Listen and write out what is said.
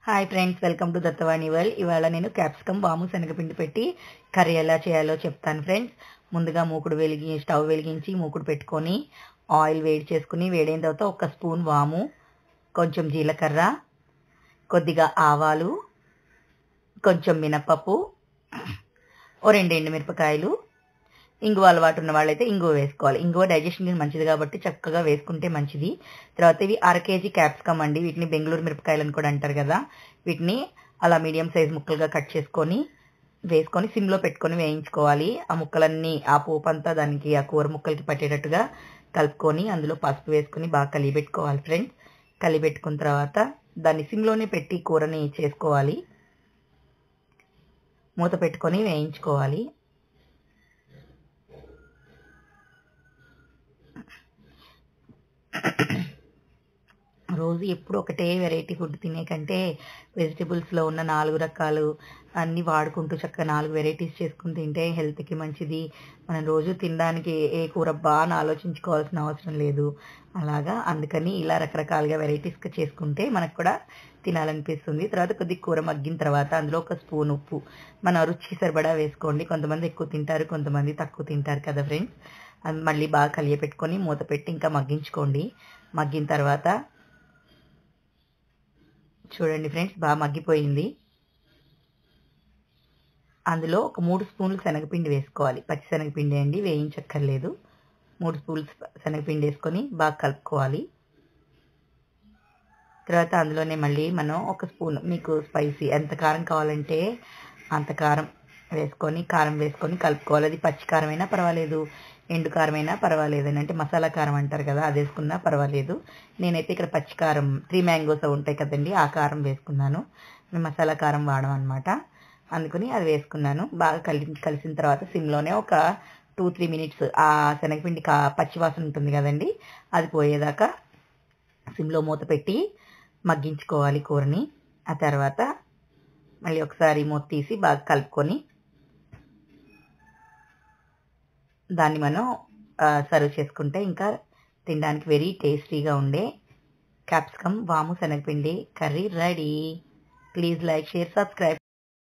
Hi friends, welcome to Dattavani world. ఇవాళ నేను capsicum వాము శనగపిండి పెట్టి కర్రీ ఎలా చేయాలో చెప్తాను ఫ్రెండ్స్. ముందుగా స్టవ్ వెలిగించి మూకుడు పెట్టుకొని ఆయిల్ వేడి చేసుకుని వేడైన తర్వాత ఒక స్పూన్ వాము, కొంచెం జీలకర్ర, కొద్దిగా ఆవాలు, కొంచెం మినపప్పు, ఓ 2 ఎండుమిరపకాయలు, ఇంగువ అలవాటు ఉన్న వాళ్ళైతే ఇంగువ వేసుకోవాలి. ఇంగువ డైజెషన్కి మంచిది కాబట్టి చక్కగా వేసుకుంటే మంచిది. తర్వాత ఇవి 1/2 కేజీ క్యాప్సికమ్ అండి. వీటిని బెంగళూరు మిరపకాయలని కూడా అంటారు కదా. వీటిని అలా మీడియం సైజ్ ముక్కలుగా కట్ చేసుకొని వేసుకొని సిమ్లో పెట్టుకొని వేయించుకోవాలి. ఆ ముక్కలన్నీ, ఆ పోపు అంతా దానికి ఆ కూర ముక్కలకి పట్టేటట్టుగా కలుపుకొని అందులో పసుపు వేసుకొని బాగా కలిపెట్టుకోవాలి ఫ్రెండ్స్. కలిపెట్టుకున్న తర్వాత దాన్ని సిమ్లోనే పెట్టి కూరని చేసుకోవాలి. మూత పెట్టుకొని వేయించుకోవాలి. రోజు ఎప్పుడు ఒకటే వెరైటీ ఫుడ్ తినే కంటే వెజిటేబుల్స్లో ఉన్న 4 రకాలు అన్నీ వాడుకుంటూ చక్కగా 4 వెరైటీస్ చేసుకుని తింటే హెల్త్కి మంచిది. మనం రోజు తినడానికి ఏ కూర అని ఆలోచించుకోవాల్సిన అవసరం లేదు. అలాగా అందుకని ఇలా రకరకాలుగా వెరైటీస్గా చేసుకుంటే మనకు కూడా తినాలనిపిస్తుంది. తర్వాత కొద్దిగా కూర మగ్గిన తర్వాత అందులో ఒక స్పూన్ ఉప్పు మన రుచికి సరిపడా వేసుకోండి. కొంతమంది ఎక్కువ తింటారు, కొంతమంది తక్కువ తింటారు కదా ఫ్రెండ్స్. అది మళ్ళీ బాగా కలియపెట్టుకొని మూత పెట్టి ఇంకా మగ్గించుకోండి. మగ్గిన తర్వాత చూడండి ఫ్రెండ్స్, బాగా మగ్గిపోయింది. అందులో ఒక 3 స్పూన్లు శనగపిండి వేసుకోవాలి. పచ్చి శనగపిండి అండి, వేయించక్కర్లేదు. 3 స్పూన్లు శనగపిండి వేసుకొని బాగా కలుపుకోవాలి. తర్వాత అందులోనే మళ్ళీ మనం ఒక స్పూన్, మీకు స్పైసీ ఎంత కారం కావాలంటే అంత కారం వేసుకొని కలుపుకోవాలి. అది పచ్చి కారం అయినా పర్వాలేదు, ఎండు కారం అయినా పర్వాలేదు, అంటే మసాలా కారం అంటారు కదా, అది వేసుకున్నా పర్వాలేదు. నేనైతే ఇక్కడ పచ్చి కారం 3 మ్యాంగోస్ ఉంటాయి కదండి, ఆ కారం వేసుకున్నాను. మసాలా కారం వాడడం అనమాట. అందుకని అది వేసుకున్నాను. బాగా కలిసిన తర్వాత సిమ్లోనే ఒక 2-3 మినిట్స్ ఆ శనగపిండి పచ్చివాసన ఉంటుంది కదండి, అది పోయేదాకా సిమ్లో మూత పెట్టి మగ్గించుకోవాలి కూరని. ఆ తర్వాత మళ్ళీ ఒకసారి మూత తీసి బాగా కలుపుకొని దాన్ని మనం సర్వ్ చేసుకుంటే ఇంకా తినడానికి వెరీ టేస్టీగా ఉండే క్యాప్సికమ్ వాము శనగపిండి curry ready. Please like, share, subscribe.